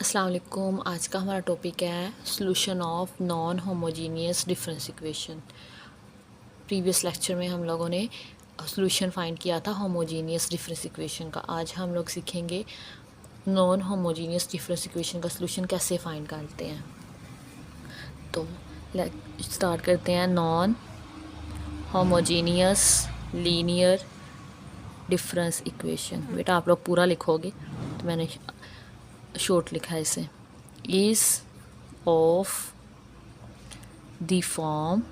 अस्सलाम वालेकुम। आज का हमारा टॉपिक है solution of non homogeneous difference equation. Previous lecture में हम लोगों ने सॉल्यूशन फाइंड किया था होमोजीनियस डिफरेंस इक्वेशन का। आज हम लोग सीखेंगे नॉन होमोजीनियस डिफरेंस इक्वेशन का सॉल्यूशन कैसे फाइंड करते हैं। तो स्टार्ट करते हैं। Non homogeneous linear difference equation. बेटा आप लोग पूरा लिखोगे, तो मैंने शॉर्ट लिखा है इसे। इज़ ऑफ द फॉर्म,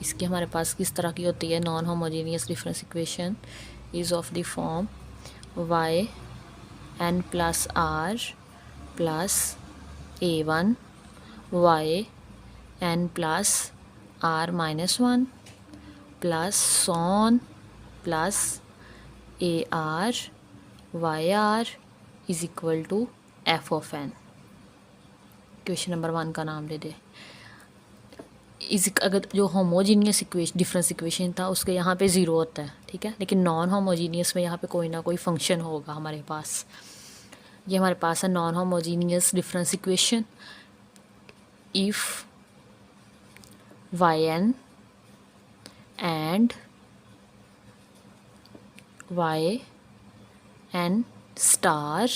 इसकी हमारे पास किस तरह की होती है non homogeneous difference equation. Is of the form Y N plus R plus A one Y N plus R minus one plus so on plus A R Y R is equal to F of N. Question number 1 का नाम ले दे। अगर जो homogeneous equation difference equation था उसके यहाँ पे zero होता है, ठीक है, लेकिन नॉन होमोजीनियस में यहाँ पे कोई ना कोई फंक्शन होगा हमारे पास। ये हमारे पास है non homogeneous difference equation. If Y N and Y N star,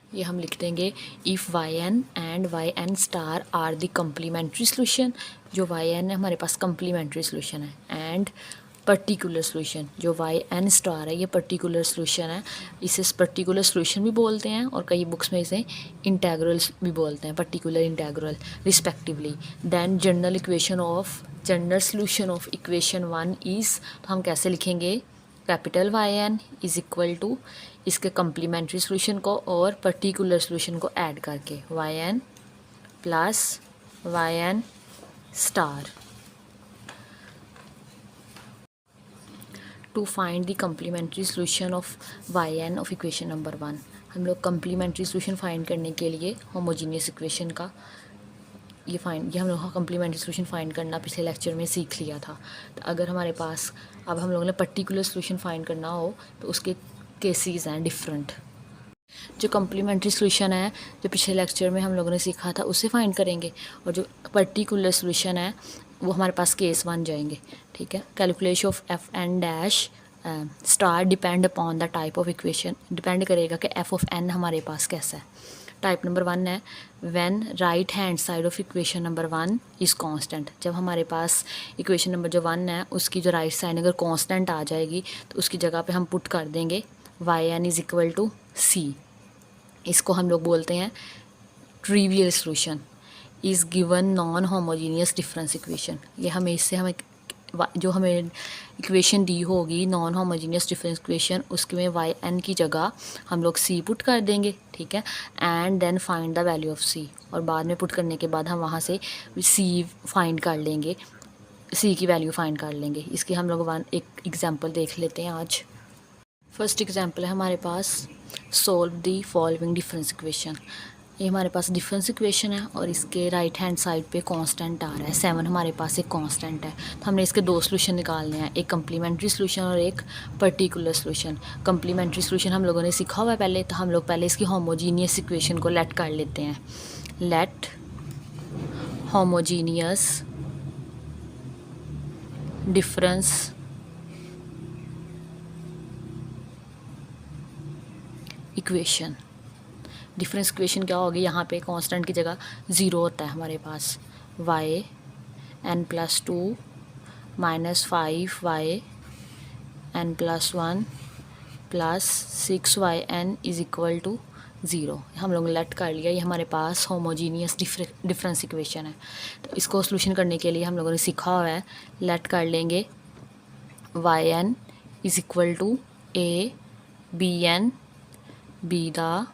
ये हम लिख देंगे if Y N and Y N star are the complementary solution. जो वाई एन है हमारे पास कम्प्लीमेंट्री सोल्यूशन है, एंड पर्टिकुलर सोल्यूशन जो वाई एन स्टार है ये पर्टिकुलर सोल्यूशन है। इसे पर्टिकुलर सोल्यूशन भी बोलते हैं और कई बुक्स में इसे इंटेग्रल भी बोलते हैं, particular integral respectively. Then general solution of equation 1 is, तो हम कैसे लिखेंगे, capital Y N is equal to इसके कम्प्लीमेंट्री सोल्यूशन को और पर्टिकुलर सोल्यूशन को ऐड करके Y N plus Y N star. To find the complementary solution of Y N of equation number 1, हम लोग कम्प्लीमेंट्री सोल्यूशन फाइंड करने के लिए होमोजीनियस इक्वेशन का ये हम लोग कम्प्लीमेंट्री सोल्यूशन फाइंड करना पिछले लेक्चर में सीख लिया था। तो अगर हमारे पास अब हम लोगों ने पर्टिकुलर सोल्यूशन फाइंड करना हो तो उसके केसेस हैं डिफरेंट। जो कम्प्लीमेंट्री सोल्यूशन है जो पिछले लेक्चर में हम लोगों ने सीखा था उसे फाइंड करेंगे, और जो पर्टिकुलर सोल्यूशन है वो हमारे पास केस बन जाएंगे, ठीक है। Calculation of F N dash star depend upon the type of equation, depend करेगा कि एफ ऑफ एन हमारे पास कैसा है। टाइप नंबर 1 है when right hand side of equation number 1 is constant. जब हमारे पास इक्वेशन नंबर जो 1 है उसकी जो राइट साइड अगर कांस्टेंट आ जाएगी तो उसकी जगह पे हम पुट कर देंगे Y N is equal to C. इसको हम लोग बोलते हैं trivial solution is given non homogeneous difference equation. ये हमें जो हमें इक्वेशन दी होगी नॉन होमोजीनियस डिफरेंस इक्वेशन उसके में वाई एन की जगह हम लोग सी पुट कर देंगे, ठीक है, and then find the value of C. और बाद में पुट करने के बाद हम वहाँ से सी फाइंड कर लेंगे, सी की वैल्यू फाइंड कर लेंगे। इसकी हम लोग एक एग्जांपल देख लेते हैं आज। फर्स्ट एग्जांपल है हमारे पास solve the following difference equation. ये हमारे पास डिफरेंस इक्वेशन है और इसके राइट हैंड साइड पे कांस्टेंट आ रहा है 7, हमारे पास एक कांस्टेंट है। तो हमने इसके दो सोल्यूशन निकालने हैं, एक कम्प्लीमेंट्री सोल्यूशन और एक पर्टिकुलर सोल्यूशन। कम्प्लीमेंट्री सोल्यूशन हम लोगों ने सीखा हुआ है पहले, तो हम लोग पहले इसकी होमोजीनियस इक्वेशन को लेट कर लेते हैं। Let homogeneous difference equation. Difference equation क्या होगी, यहाँ पे कांस्टेंट की जगह ज़ीरो होता है हमारे पास। Y N plus 2 minus 5 Y N plus 1 plus 6 Y N is equal to zero. हम लोग लेट कर लिया, ये हमारे पास होमोजीनियस डिफरेंस इक्वेशन है। तो इसको सोल्यूशन करने के लिए हम लोगों ने सीखा हुआ है, लेट कर लेंगे Y N is equal to A B N be the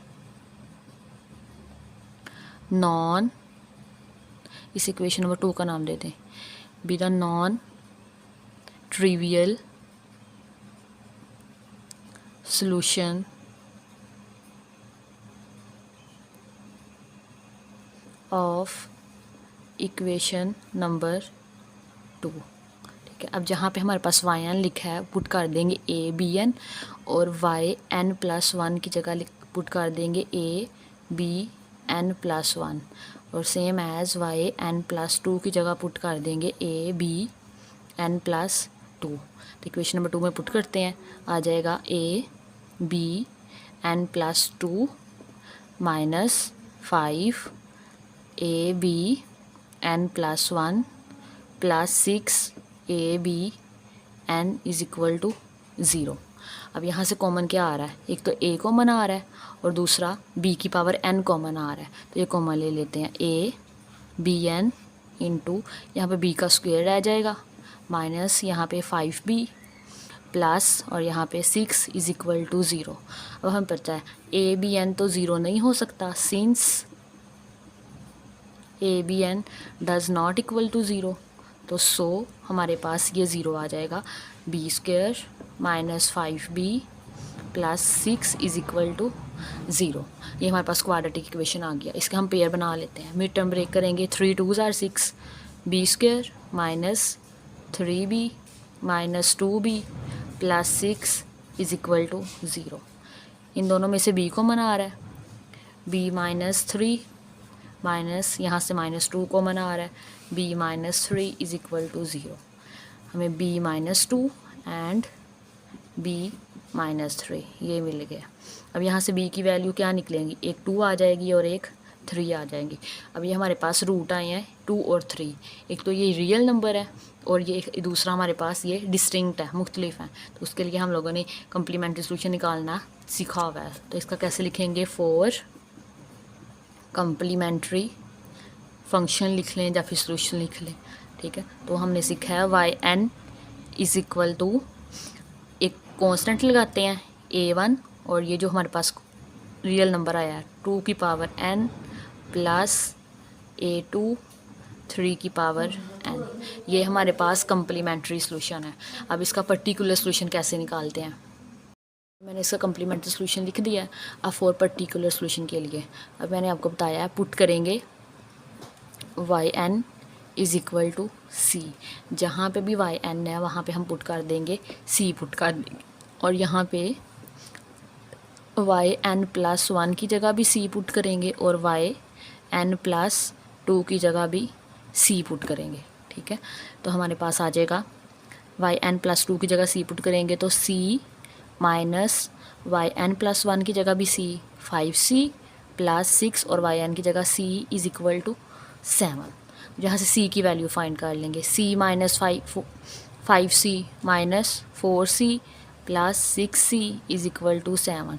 non, इस इक्वेशन नंबर 2 का नाम दे दें, be the non trivial solution of equation number 2, ठीक है। अब जहाँ पे हमारे पास वाई एन लिखा है पुट कर देंगे ए बी एन, और वाई एन प्लस 1 की जगह पुट कर देंगे A B N plus one, और same as Y N plus two की जगह पुट कर देंगे A B N plus two. तो इक्वेशन नंबर 2 में पुट करते हैं, आ जाएगा A B N plus two minus 5 A B N plus one plus 6 A B N is equal to 0। अब यहाँ से कॉमन क्या आ रहा है, एक तो ए कॉमन आ रहा है और दूसरा बी की पावर एन कॉमन आ रहा है, तो ये कॉमन ले लेते हैं, ए बी एन इंटू यहाँ पे बी का स्क्वायर रह जाएगा माइनस यहाँ पे 5b प्लस और यहाँ पे 6 इज इक्वल टू 0। अब हमें पता है ए बी एन तो 0 नहीं हो सकता, since A B N does not equal to 0, तो सो हमारे पास ये 0 आ जाएगा, B square minus 5b plus 6 is equal to 0। ये हमारे पास क्वाड्रेटिक इक्वेशन आ गया। इसका हम पेयर बना लेते हैं, मिड टर्म ब्रेक करेंगे, 3 2s are 6, B square minus 3b minus 2b plus 6 is equal to 0। इन दोनों में से b कॉमन आ रहा है, b माइनस 3 माइनस यहाँ से माइनस 2 कॉमन आ रहा है, b minus 3 is equal to 0। हमें b minus 2 and b minus 3 ये मिल गया। अब यहाँ से b की वैल्यू क्या निकलेंगी, एक 2 आ जाएगी और एक 3 आ जाएंगी। अब ये हमारे पास रूट आए हैं 2 और 3, एक तो ये रियल नंबर है और ये दूसरा हमारे पास ये डिस्टिंक्ट है, मुख्तलिफ है, तो उसके लिए हम लोगों ने कम्प्लीमेंट्री सोल्यूशन निकालना सीखा हुआ है। तो इसका कैसे लिखेंगे, फॉर कम्प्लीमेंट्री फंक्शन लिख लें या फिर सोल्यूशन लिख लें, ठीक है। तो हमने सीखा है Y N is equal to, एक कांस्टेंट लगाते हैं a1 और ये जो हमारे पास रियल नंबर आया है 2 की पावर n प्लस a2 3 की पावर n, ये हमारे पास कम्प्लीमेंट्री सोल्यूशन है। अब इसका पर्टिकुलर सोल्यूशन कैसे निकालते हैं, मैंने इसका कम्प्लीमेंट्री सोल्यूशन लिख दिया है। अब फॉर पर्टिकुलर सोल्यूशन के लिए अब मैंने आपको बताया है, पुट करेंगे Y N is equal to C, जहाँ पे भी वाई एन है वहाँ पे हम पुट कर देंगे सी पुट कर देंगे, और यहाँ पे वाई एन प्लस 1 की जगह भी सी पुट करेंगे और वाई एन प्लस 2 की जगह भी सी पुट करेंगे, ठीक है। तो हमारे पास आ जाएगा वाई एन प्लस 2 की जगह सी पुट करेंगे तो सी माइनस वाई एन प्लस 1 की जगह भी सी 5c प्लस 6 और वाई एन की जगह सी इज़ इक्वल टू 7, जहाँ से c की वैल्यू फाइंड कर लेंगे, c minus 5c minus 4c plus 6c is equal to 7,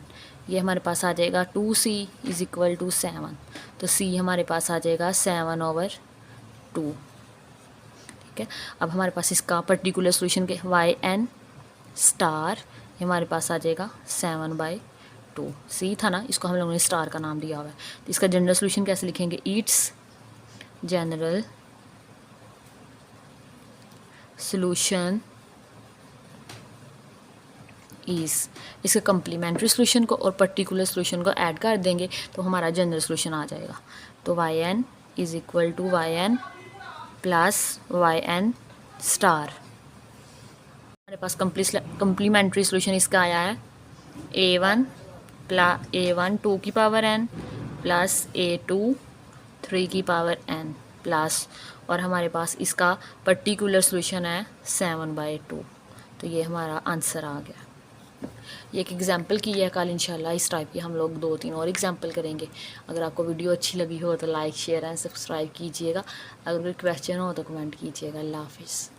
ये हमारे पास आ जाएगा 2c इज़ इक्वल टू 7, तो c हमारे पास आ जाएगा 7/2, ठीक है। अब हमारे पास इसका पर्टिकुलर सोल्यूशन के वाई एन स्टार हमारे पास आ जाएगा 7/2, सी था ना, इसको हम लोगों ने स्टार का नाम दिया हुआ है। तो इसका जनरल सोल्यूशन कैसे लिखेंगे, इट्स जनरल सोल्यूशन इज़, इसके कम्प्लीमेंट्री सोल्यूशन को और पर्टिकुलर सोल्यूशन को ऐड कर देंगे तो हमारा जनरल सोल्यूशन आ जाएगा। तो Y N is equal to Y N plus Y N star, हमारे पास कम्प्लीमेंट्री सोल्यूशन इसका आया है a1 2 की पावर n प्लस a2 3 की पावर n प्लस, और हमारे पास इसका पर्टिकुलर सोल्यूशन है 7/2, तो ये हमारा आंसर आ गया। ये एक एग्जाम्पल की है, कल इंशाल्लाह इस टाइप की हम लोग 2-3 और एग्जाम्पल करेंगे। अगर आपको वीडियो अच्छी लगी हो तो लाइक शेयर एंड सब्सक्राइब कीजिएगा, अगर कोई क्वेश्चन हो तो कमेंट कीजिएगा। अल्लाह हाफिज़।